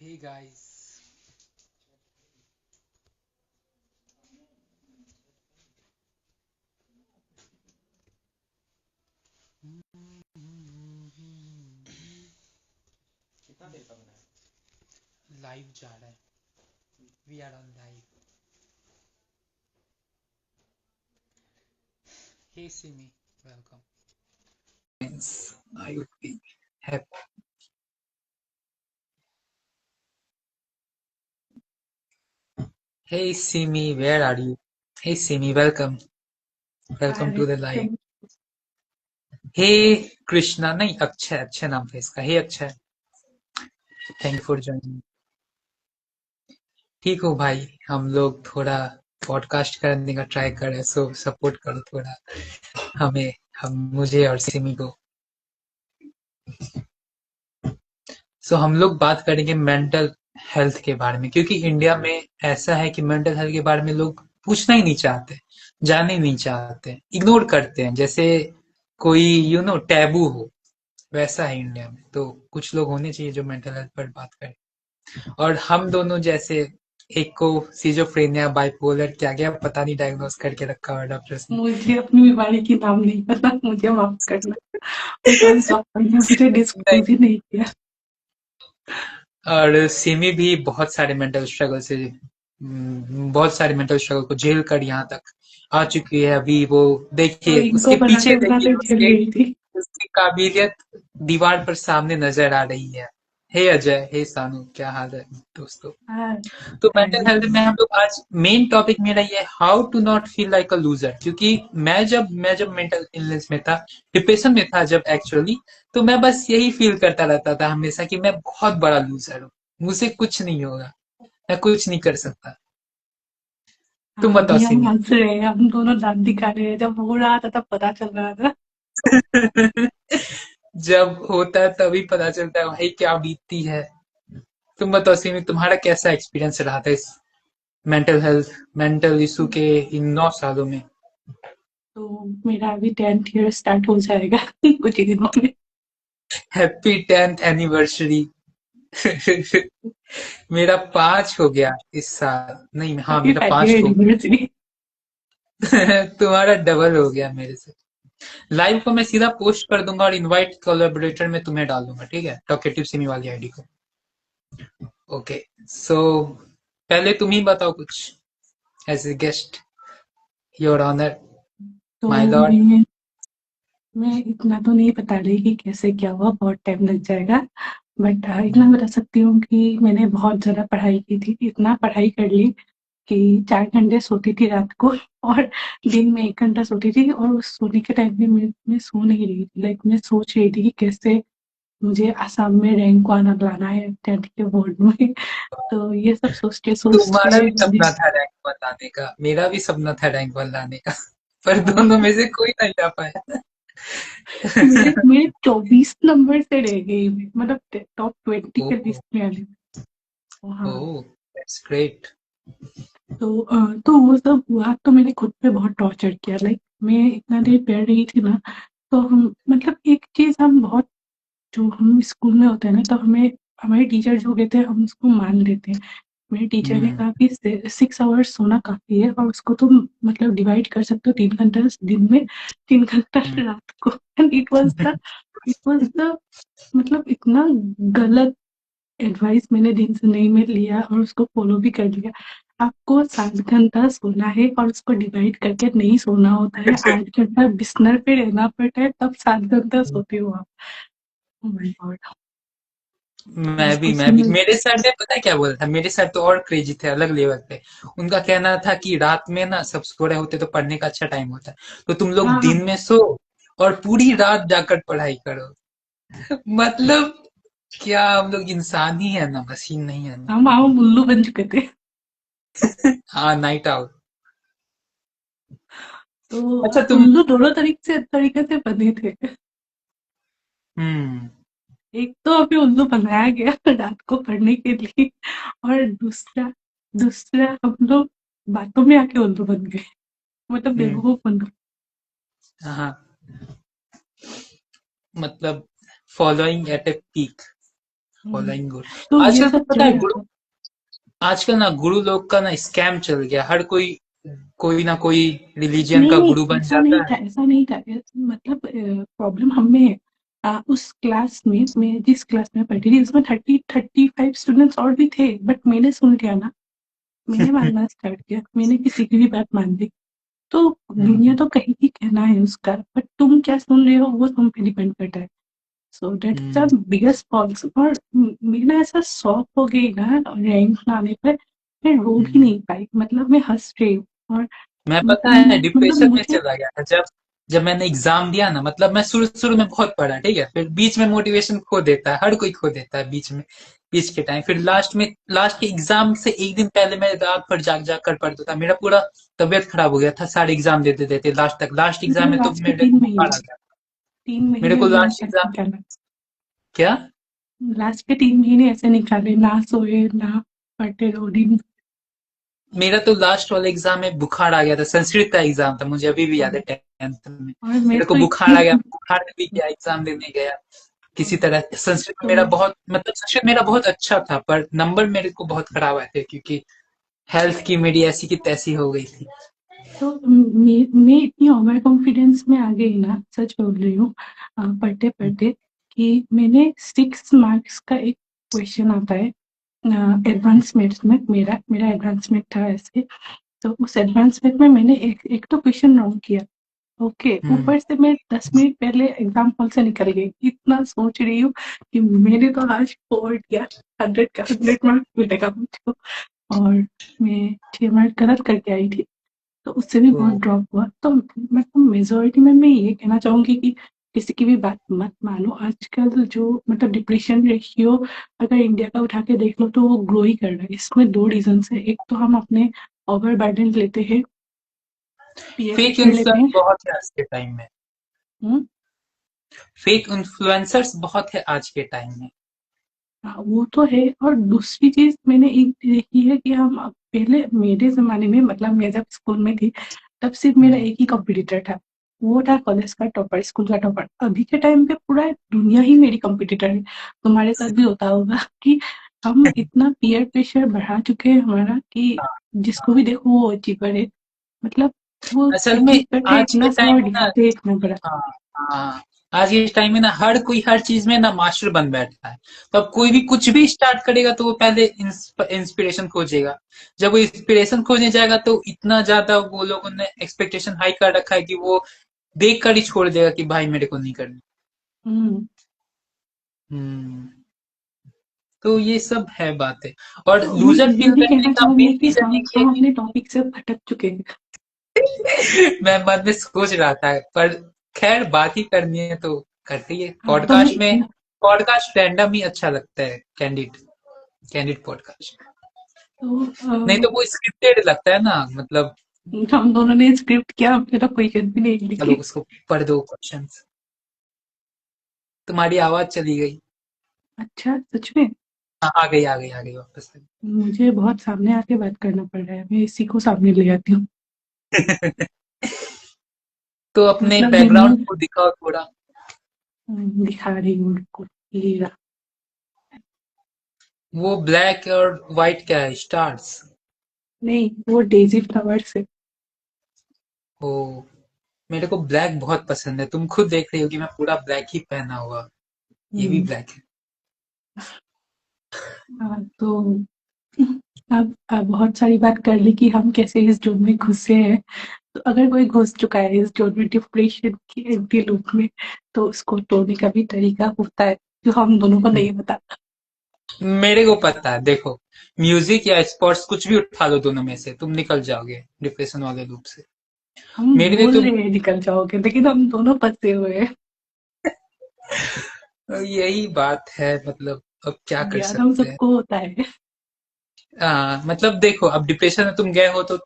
Hey guys. कितना देर का बना है? लाइव जा रहा है. We are on live. Hey Simi, welcome. Yes, I would be happy. Hey Simi, where are you? Hey Simi, welcome. Welcome to Hi, the live. thank Hey Krishna, नहीं अक्षय अक्षय नाम था इसका. Hey Akshay, thank you for joining. ठीक हो भाई. हम लोग थोड़ा पॉडकास्ट करने का ट्राई कर रहे हैं, सो सपोर्ट करो थोड़ा हमें, हम मुझे और सिमी को. सो हम लोग बात करेंगे मेंटल हेल्थ के बारे में, क्योंकि इंडिया में ऐसा है कि मेंटल हेल्थ के बारे में लोग पूछना ही नहीं चाहते, जानना ही नहीं चाहते, इग्नोर करते हैं, जैसे कोई टैबू हो. वैसा है इंडिया में. तो कुछ लोग होने चाहिए जो मेंटल हेल्थ पर बात करें. और हम दोनों जैसे, एक को सिजोफ्रेनिया, बाइपोलर, क्या क्या पता नहीं डायग्नोस करके रखा हुआ डॉक्टर्स ने. मुझे अपनी बीमारी की नाम नहीं पता, मुझे माफ करना। बिकॉज़ डॉक्टर ने मुझे नहीं. डिस्क्लोज़ ही नहीं किया। और सिमी भी बहुत सारे मेंटल स्ट्रगल से, बहुत सारे मेंटल स्ट्रगल को झेल कर यहाँ तक आ चुकी है. अभी वो तो देखिए, इनको उसके पीछे देखिए, बनाते-बनाते झेल उसके गई थी। उसकी काबिलियत दीवार पर सामने नजर आ रही है. हे अजय, हे सानू, क्या हाल है दोस्तों. हाँ, तो मेंटल हेल्थ थैंक्स। में हम लोग आज, मेन टॉपिक मेरा ये है, how to not feel like a loser. क्योंकि मैं जब मेंटल इलनेस में था, डिप्रेशन में था जब एक्चुअली, तो मैं बस यही फील करता रहता था हमेशा कि मैं बहुत बड़ा लूजर हूँ, मुझे कुछ नहीं होगा, मैं कुछ नहीं कर सकता. तुम हाँ, बताओ अभी हम सिमी. हँस रहे हैं, हम दोनों दाँत दिखा रहे हैं। जब हो रहा था तब पता चल रहा था। जब होता है तभी पता चलता है भाई क्या बीतती है. तुम बताओ सिमी, तुम्हारा कैसा एक्सपीरियंस रहा था इस मेंटल इशू के इन 9 सालों में. तो मेरा अभी 10th ईयर स्टार्ट हो जाएगा कुछ ही दिनों में। Happy 10th anniversary. मेरा 5 हो गया इस साल. नहीं, हाँ, हैप्पी मेरा 5th 5 ईयर हो एनिवर्सरी। गया. तुम्हारा डबल हो गया मेरे से. लाइव को मैं सीधा पोस्ट कर दूंगा और इनवाइट कोलैबोरेटर में तुम्हें डाल दूंगा, ठीक है, टॉकेटिव सिमी वाली आईडी को. ओके. सो पहले तुम ही बताओ कुछ, as a guest, your honour, तो माय लॉर्ड. मैं इतना तो नहीं बता रही कि कैसे क्या हुआ, बहुत टाइम लग जाएगा। बट इतना बता सकती हूँ कि मैंने बहुत ज़्यादा पढ़ाई की थी, इतना पढ़ाई कर ली कि 4 घंटे सोती थी रात को और दिन में 1 घंटा सोती थी, और उस सोने के टाइम भी मैं सो नहीं रही थी। लाइक मैं सोच रही थी कि कैसे मुझे असम में रैंक 1 लाना है 10th के बोर्ड में। तो ये सब तुम्हारा सोचते-सोचते भी सपना था रैंक वन लाने का, मेरा भी सपना था रैंक वन लाने का, पर दोनों में से कोई नहीं ला पाया. मेरे मेरे 24 नंबर से रह गई, मतलब टॉप 20 के ओह. लिस्ट में आने में। हाँ, ओह, दैट्स ग्रेट. तो वो सब हुआ तो मैंने खुद पे बहुत टॉर्चर किया। लाइक मैं इतना देर पढ़ रही थी ना, तो हम मतलब एक चीज़ हम बहुत, जो हम स्कूल में होते हैं ना, तो हमें हमारे टीचर जो कहते हैं हम उसको मान लेते हैं। मेरे टीचर ने हम्म. कहा कि 6 आवर्स सोना काफ़ी है और उसको तुम मतलब डिवाइड कर सकते हो 3 घंटा दिन में, 3 घंटा हम्म. रात को। एंड इट वाज़ द मतलब इतना गलत एडवाइस मैंने दिन से नहीं में लिया और उसको फॉलो भी कर लिया। आपको 7 घंटा सोना है और उसको डिवाइड करके नहीं सोना होता है, 8 घंटा बिस्तर पे रहना पड़ता है, तब 7 घंटा सोते हो आप। Oh my God! उसको मैं भी, सुन मेरे सर ने पता है क्या बोला था. मेरे सर तो और क्रेजी थे, अलग लेवल पे. उनका कहना था कि रात में ना सब सो रहे होते तो पढ़ने का अच्छा टाइम होता है, तो तुम लोग हाँ, दिन में सो और पूरी रात जाकर पढ़ाई करो. मतलब क्या हम लोग इंसान ही है ना, मशीन नहीं है ना. हम उल्लू बन चुके थे। हाँ, नाइट आउट. तो अच्छा तुम. उल्लू दोनों तरीके से बने थे। हम्म. एक तो अभी उल्लू बनाया गया रात को पढ़ने के लिए, और दूसरा दूसरा हम लोग बातों में आके उल्लू बन गए, मतलब हम्म. बेवकूफ बन गए। हाँ, मतलब फॉलोइंग एट ए पीक. हुँ, फॉलोइंग गुरु। तो ये आजकल तो सब पता चल है रहा गुरु, था। आजकल ना गुरु लोग का ना स्कैम चल गया। हर कोई कोई ना कोई रिलीजन नहीं, का नहीं, गुरु बन ऐसा नहीं जाता था, है। ऐसा नहीं था। मतलब प्रॉब्लम हम में है। उस क्लास में, मैं जिस क्लास में पढ़ती थी, उसमें 30-35 स्टूडेंट्स और भी थे, बट मैंने सुन लिया ना, मैंने मानना स्टार्ट किया, मैंने किसी की भी बात मान ली। तो दुनिया हम्म, तो कहेगी कहना है उसका, बट तुम क्या सुन रहे हो वो तुम पे डिपेंड करता है। So that's the hmm, biggest falls. और मेरा ऐसा शौक हो गई ना रैंक लाने पे, मैं रो भी हम्म। नहीं पाई, मतलब मैं हंस रही हूँ। और मैं पता है मतलब डिप्रेशन में मुझे चला गया था जब जब मैंने एग्जाम दिया ना। मतलब मैं शुरू शुरू में बहुत पढ़ा, ठीक है, फिर बीच में मोटिवेशन खो देता है, हर कोई खो देता है बीच में, बीच के टाइम। फिर लास्ट के एग्जाम से एक दिन पहले मैं रात भर जाग जाग कर पढ़ता था। मेरा पूरा तबियत खराब हो गया था सारे एग्जाम देते देते लास्ट तक। लास्ट एग्जाम मतलब में तो लास्ट के मेरे को 3 बुखार महीने, आ गया। 3 मेरे महीने को मैंने लास्ट ऐसा एग्जाम, निकाला। क्या? लास्ट के 3 महीने ऐसे निकाले, ना सोए, ना पढ़ते रहो दिन। मेरा तो लास्ट वाला एग्जाम में बुखार आ गया था। संस्कृत का एग्जाम था, मुझे अभी भी याद है, 10th में और मैं मेरे को तो बुखार इतनी आ गया। बुखार में भी गया, एग्जाम देने गया किसी तरह। संस्कृत में तो मेरा बहुत, मतलब संस्कृत मेरा बहुत अच्छा था, पर नंबर मेरे को बहुत खराब आए थे क्योंकि हेल्थ की मेरी ऐसी की तैसी हो गई थी। तो मैं इतनी ओवर कॉन्फिडेंस में आ गई ना, सच बोल रही हूँ, पढ़ते पढ़ते, कि मैंने 6 मार्क्स का एक क्वेश्चन आता है एडवांस मैथ्स में, मेरा मेरा एडवांस मैथ था ऐसे। तो उस एडवांस मैथ में मैंने एक एक तो क्वेश्चन रॉन्ग किया। ओके, हम्म। ऊपर से मैं 10 मिनट पहले एग्जाम हॉल से निकल गई, इतना सोच रही हूँ कि मैंने तो आज फोड़ दिया, 100 का 100 मार्क्स मिलेगा मुझको। और मैं 6 मार्क गलत करके आई थी, तो उससे भी तो बहुत ड्रॉप हुआ। तो मतलब मेजोरिटी में मैं ये कहना चाहूंगी कि किसी की भी बात मत मानो। आजकल जो मतलब डिप्रेशन रेशियो अगर इंडिया का उठा के देख लो तो वो ग्रो ही कर रहा है। इसमें दो रीजन है, एक तो हम अपने ओवर बर्डन लेते हैं, पीयर फेक प्रेशर लेते इन्फ्लुएंस हैं। बहुत है आज के टाइम में। हम्म, फेक इन्फ्लुएंसर्स बहुत है आज के टाइम में। हाँ, वो तो है। और दूसरी चीज मैंने एक देखी है कि हम पहले मेरे जमाने में, मतलब मैं जब स्कूल में थी, तब सिर्फ मेरा हम्म। एक ही कॉम्पिटिटर था, वो था कॉलेज का टॉपर, स्कूल का टॉपर। अभी के टाइम पे पूरा दुनिया ही मेरी कॉम्पिटिटर है। तुम्हारे साथ भी होता होगा कि हम इतना पीयर प्रेशर बढ़ा चुके हैं हमारा कि जिसको भी देखो वो अचीवर है। मतलब वो असल में अचीव करते आज इतना के सा टाइम और में ना, दिखाते इतना बड़ा। हाँ, हाँ, आज के टाइम में ना हर कोई हर चीज में ना मास्टर बन बैठा है। तो अब कोई भी कुछ भी स्टार्ट करेगा तो वो पहले इंस्पिरेशन खोजेगा। जब वो इंस्पिरेशन खोजने जाएगा तो इतना ज्यादा वो लोगों ने एक्सपेक्टेशन हाई कर रखा है कि वो देख कर ही छोड़ देगा कि भाई मेरे को नहीं करनी। हम्म। हम्म। तो ये सब है बातें। और तो लूजर मैं फील भी करने कहना का चाहूंगी मेन कि रीजन हम एक ये हम है अपने टॉपिक से भटक चुके हैं। मैं मन में सोच रहा था, पर खैर बात ही करनी है तो करते ही है। हाँ, तो मैं पॉडकास्ट में पॉडकास्ट रैंडम ही अच्छा लगता है, कैंडिड कैंडिड पॉडकास्ट। तो नहीं तो वो स्क्रिप्टेड लगता है ना, मतलब। हम दोनों ने स्क्रिप्ट किया, मेरा क्वेश्चन भी नहीं चलो लिखी। उसको पढ़ दो क्वेश्चंस। तुम्हारी आवाज चली गई। अच्छा, सच में? हाँ, आ गई, आ गई, आ गई, वापस आ मुझे बहुत सामने आके बात करना पड़ रहा है, मैं इसी को सामने ले आती हूँ। गई। तो अपने मतलब बैकग्राउंड रिमूव को दिखाओ थोड़ा। दिखा रही हूँ उनको, ये रहा। वो ब्लैक और व्हाइट क्या है, स्टार्स? नहीं, वो डेज़ी फ्लावर्स है। ओ, मेरे को ब्लैक बहुत पसंद है। तुम खुद देख रही हो कि मैं पूरा ब्लैक ही पहना हुआ। ये भी हुँ, ब्लैक है। हाँ, तो अब बहुत सारी बात कर ली कि हम कैसे इस जोन में घुसे हैं। तो अगर कोई घुस चुका है इस जोन में, डिप्रेशन की एंटी लूप में, तो उसको तोड़ने का भी तरीका होता है, जो हम दोनों को नहीं पता। मेरे को पता है, देखो, म्यूजिक या स्पोर्ट्स कुछ भी उठा लो, दोनों में से तुम निकल जाओगे डिप्रेशन वाले लूप से। हम मेरे लिए बोल तो रहे हैं निकल जाओगे, लेकिन हम दोनों फँसे हुए हैं। यही बात है, मतलब अब क्या कर ज्ञान हम सकते हैं। सबको होता है। मतलब देखो, अब डिप्रेशन में तुम गए हो तो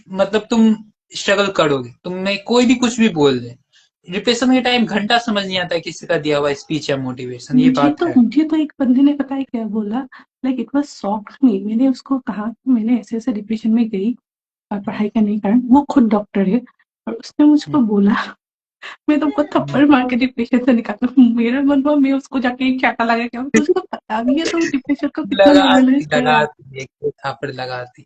मतलब तुम स्ट्रगल करोगे, तुम्हें कोई भी कुछ भी बोल दे। डिप्रेशन के टाइम घंटा समझ नहीं आता है किसी का दिया हुआ स्पीच या मोटिवेशन, ये बात है। मुझे तो एक बंदे ने पता है क्या बोला, लाइक इट वाज़ शॉक्ड मी। मैंने उसको कहा कि मैंने ऐसे-ऐसे डिप्रेशन में गई पढ़ाई करने के कारण। वो खुद डॉक्टर है और उसने मुझको बोला मैं तुमको थप्पड़ मार के डिप्रेशन से निकालता हूँ। मेरा मन हुआ मैं उसको जाके एक चाटा लगा के आऊँ, तुझको पता भी है तुम डिप्रेशन को कितना नॉर्मलाइज लगाती कर रहे हो। लगाती एक दो थापड़ लगाती।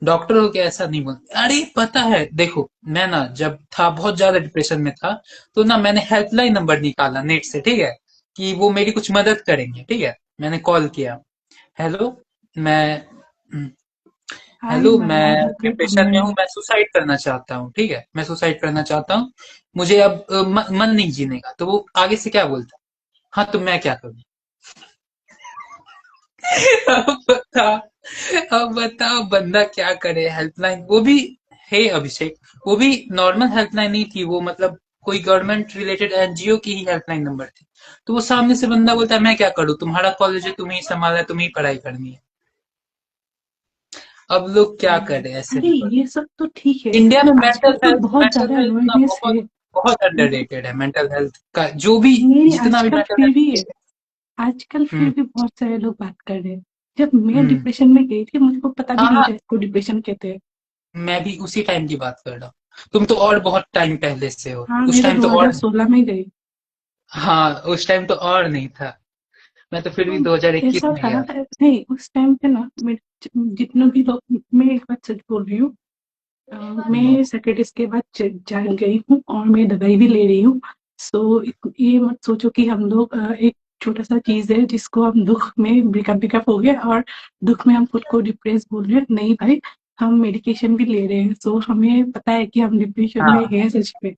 डॉक्टर हो के ऐसा नहीं बोलते। अरे पता है देखो, मैं ना जब था बहुत ज्यादा डिप्रेशन में था, तो ना मैंने हेल्पलाइन नंबर निकाला नेट से, ठीक है, कि वो मेरी कुछ मदद करेंगे, ठीक है। मैंने कॉल किया, हेलो मैं हाय हेलो माय मैं डॉक्टर डिप्रेशन में हूँ, अमन। मैं सुसाइड करना चाहता हूँ, ठीक है, मैं सुसाइड करना चाहता हूँ, मुझे अब मन नहीं जीने का। तो वो आगे से क्या बोलता, हाँ तो मैं क्या करूँ। अब बता, अब बताओ बंदा क्या करे। हेल्पलाइन वो भी, हे अभिषेक, वो भी नॉर्मल हेल्पलाइन नहीं थी वो, मतलब कोई गवर्नमेंट रिलेटेड एनजीओ की ही हेल्पलाइन नंबर थी। तो वो सामने से बंदा बोलता है मैं क्या करूँ, तुम्हारा कॉलेज है, तुम्हें ही संभालना है, तुम्हें ही पढ़ाई करनी है। अब लोग क्या करे ऐसे अरे में। ये सब तो ठीक है, इंडिया में आजकल तो बहुत मेंटल ज्यादा हेल्थ ना अवेयरनेस बहुत है। बहुत अंडररेटेड है। मेंटल हेल्थ का जो भी, नहीं, जितना भी आजकल मेंटल फिर भी हेल्थ। आजकल फिर हम्म भी बहुत सारे लोग बात कर रहे हैं। जब मैं हम्म। डिप्रेशन में गई थी, मुझको पता भी हाँ नहीं हाँ, था इसको डिप्रेशन कहते हैं। मैं भी उसी टाइम की बात कर रहा हूँ। तुम तो और बहुत टाइम पहले से हो, हाँ, उस मैं तो टाइम तो और नहीं। 2016 में गई। हाँ उस टाइम तो और नहीं था। मैं तो फिर भी तो 2021 ऐसा में था गया। नहीं, उस टाइम पे ना जितने भी लोग, मैं एक बात सच बोल रही हूँ। हम्म, मैं सेक्रेटरी के बाद जान गई हूँ और मैं दवाई भी ले रही हूँ। सो ये मत सोचो कि हम लोग एक छोटा सा चीज है जिसको हम दुख में ब्रेकअप ब्रेकअप हो गया और दुख में हम खुद को डिप्रेस बोल रहे हैं। नहीं भाई, हम मेडिकेशन भी ले रहे हैं, सो हमें पता है कि हम डिप्रेशन में हाँ हैं सच में।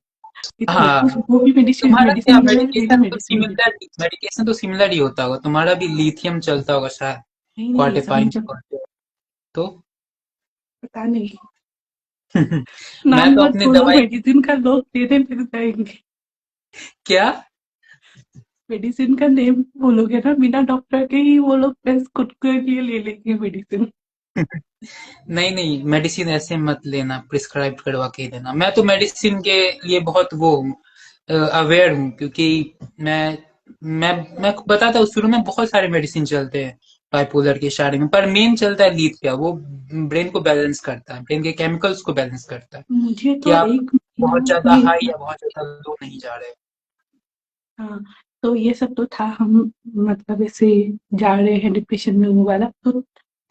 इतना हाँ। उस वो भी मेडिसिन तुम्हारा क्या मेडिसिन ले रहे हैं, मैं भी मेडिसिन ले रही हूँ। मेडिकेशन तो सिमिलर ही होता होगा, तुम्हारा भी लिथियम चलता होगा शायद, नहीं नहीं, ऐसा नहीं क्वार्टेपाइन। चलता। तो पता नहीं। मैं नाम तो मत अपने बोलो, दवाई, मेडिसिन का लोग देने लग जाएंगे। क्या। मेडिसिन का नेम बोलोगे ना, बिना डॉक्टर के ही वो लोग बस खुद के लिए ले लेंगे मेडिसिन। नहीं नहीं, मेडिसिन ऐसे मत लेना, प्रिस्क्राइब करवा के ही देना। मैं तो मेडिसिन के लिए बहुत वो हूँ, अवेयर हूँ, क्योंकि मैं मैं मैं बताता हूँ, शुरू में बहुत सारे मेडिसिन चलते हैं बाइपोलर के इशारे में, पर मेन चलता है लीथ। वो ब्रेन को बैलेंस करता है, ब्रेन के केमिकल्स को बैलेंस करता है, मुझे कि तो आप एक महीना बहुत ज्यादा ये हाई या बहुत ज्यादा लो नहीं जा रहे। हाँ, तो ये सब तो था। हम मतलब ऐसे जा रहे हैं डिप्रेशन में वो वाला। तो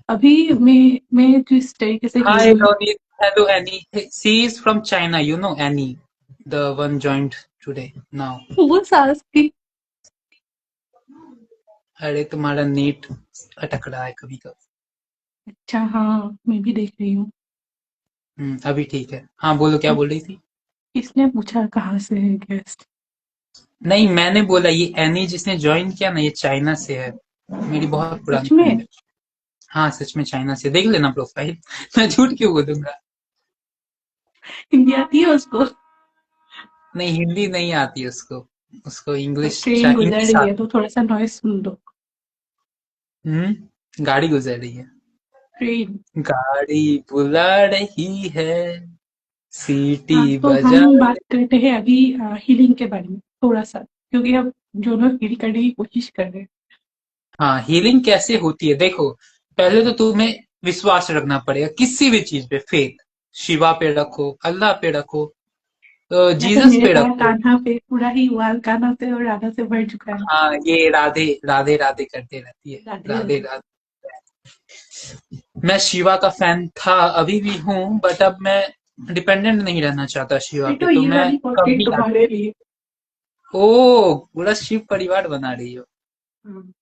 अभी मैं जिस तरीके से Hi, healing, Ronit. Hello, Annie. Hey, she is from China. You know Annie, the one joined today now. वो सास की। अरे तुम्हारा नेट अटक रहा है कभी कभी। अच्छा हाँ, मैं भी देख रही हूँ। अभी ठीक है। हाँ बोलो, क्या बोल रही थी। किसने पूछा कहाँ से है गेस्ट? नहीं, मैंने बोला ये एनी जिसने ज्वाइन किया ना, ये चाइना से है, मेरी बहुत पुरानी सच में? फ्रेंड है। हाँ सच में चाइना से, देख लेना प्रोफाइल। मैं झूठ क्यों बोलूंगा। हिंदी आती है उसको? नहीं हिंदी नहीं आती उसको, उसको तो इंग्लिश, ट्रेन शायद गुजर इंग्लिश रही है आती। तो थोड़ा सा नॉइस सुन लो। गाड़ी गुजर रही है। ट्रेन। गाड़ी बुला रही है, सीटी हाँ, तो बजा हम बात रही। करते हैं अभी हीलिंग के बारे में थोड़ा सा, क्योंकि हम जो लोग हील करने की कोशिश कर रहे हैं। हाँ हीलिंग कैसे होती है देखो, पहले तो तुम्हें विश्वास रखना पड़ेगा किसी भी चीज पे, फेथ। शिवा पे रखो, अल्लाह पे रखो, या तो जीसस मेरे पे पास रखो। कान्हा पे पूरा ही वाल कान्हा से और राधा से भर चुका है। हाँ ये राधे राधे राधे करते रहती है, राधे राधे राधे। राधे। मैं शिवा का फैन था, अभी भी हूँ, बट अब मैं डिपेंडेंट नहीं रहना चाहता शिवा पे, बेटो तो ये मैं वाली कम पोर्ट्रेट ही तुम्हारे लिए। ओ पूरा शिव परिवार बना रही हो। हाँ।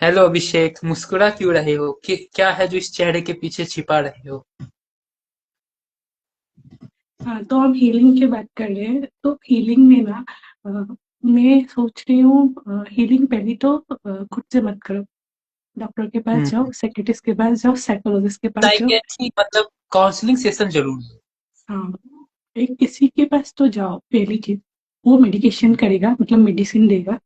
हेलो अभिषेक, मुस्कुरा क्यों रहे हो, क्या है जो इस चेहरे के पीछे छिपा रहे हो। हाँ, तो हम हीलिंग की बात कर रहे हैं। तो हीलिंग में ना मैं सोच रही हूँ हीलिंग पहले तो खुद से मत करो। डॉक्टर के पास हम्म जाओ, साइकियाट्रिस्ट के पास जाओ, साइकोलॉजिस्ट के पास जाओ। साइकेट्री मतलब काउंसलिंग सेशन जरूर लो। हाँ, एक किसी के पास तो जाओ पहली चीज। वो मेडिकेशन करेगा, मतलब मेडिसिन देगा।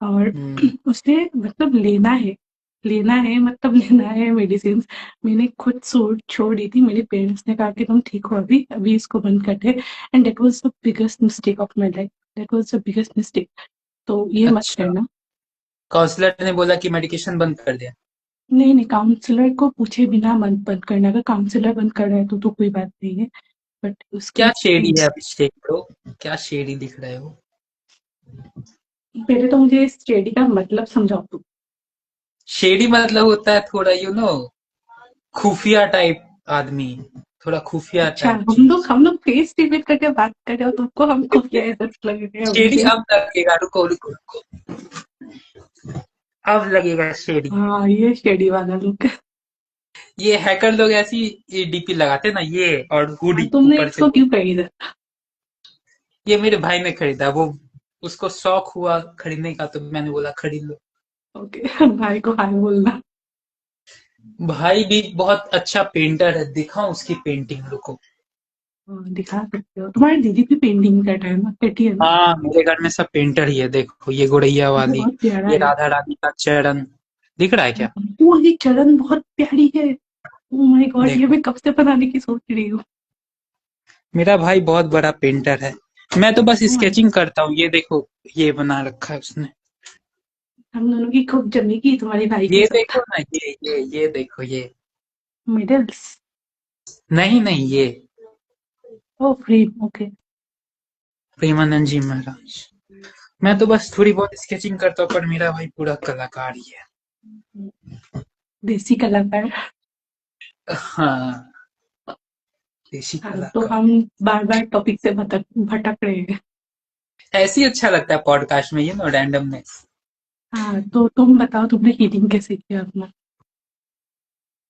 और हम्म उसे मतलब लेना है मतलब लेना है मेडिसिन। मैंने खुद छोड़ दी थी। मेरे पेरेंट्स ने कहा कि तुम ठीक हो, अभी अभी इसको बंद कर दे। And that was the biggest mistake of my life. That was the biggest mistake. तो ये मत अच्छा, करना। काउंसलर ने बोला कि मेडिकेशन बंद कर दिया। नहीं नहीं, काउंसलर को पूछे बिना बंद बंद करना। अगर काउंसलर बंद कर रहा है तो कोई बात नहीं है। बट क्या उसकी शेडी है अभिषेक ब्रो? क्या शेडी दिख रहे हो? पहले तो मुझे इस स्टेडी का मतलब समझाओ तुम। शेडी मतलब होता है थोड़ा खुफिया टाइप आदमी, थोड़ा खुफिया अच्छा, टाइप हम लोग चीज। हम लोग फेस रिवील करके बात कर रहे हो, तुमको हम खुफिया इधर लग रहे हैं शेडी अभिषेक। अब लगेगा, रुको रुको रुको, अब लगेगा शेडी। हाँ, ये स्टेडी वाला लुक है। ये हैकर लोग ऐसी ये डीपी लगाते हैं ना, ये और हाँ, हुडी तुमने ऊपर से। इसको क्यों खरीदा? ये मेरे भाई ने खरीदा, वो उसको शौक हुआ खरीदने का, तो मैंने बोला खरीद लो। ओके। भाई को हाय बोलना। भाई भी बहुत अच्छा पेंटर है, दिखाऊं उसकी पेंटिंग, रुको। हाँ, दिखा सकते हो, तुम्हारी दीदी भी पेंटिंग का टाइम करती है ना? हाँ, मेरे घर में सब पेंटर ही है, देखो ये गुड़ैया वाली, बहुत प्यारा ये है। राधा रानी का चरण, दिख रहा है क्या? वो ये चरण बहुत प्यारी है। ओ माय गॉड, ये देखो, मैं कब से बनाने की सोच रही हूँ। मेरा भाई बहुत बड़ा पेंटर है, मैं तो बस हाँ, स्केचिंग करता हूँ। ये देखो, ये बना रखा है उसने। हम दोनों की खूब जमेगी तुम्हारे भाई के ये साथ। देखो ना, ये देखो ये। मेडल्स। नहीं नहीं, ये ओ फ्रेम, ओके। प्रेमानंद जी महाराज। मैं तो बस थोड़ी बहुत स्केचिंग करता हूँ, पर मेरा भाई पूरा कलाकार ही है। देसी कलाकार। हाँ, देसी हाँ, तो कलाकार। हम बार बार टॉपिक से भटक भटक रहे हैं। ऐसे ही अच्छा लगता है पॉडकास्ट में, रैंडमनेस। हाँ, तो तुम बताओ तुमने हीलिंग कैसे किया अपना?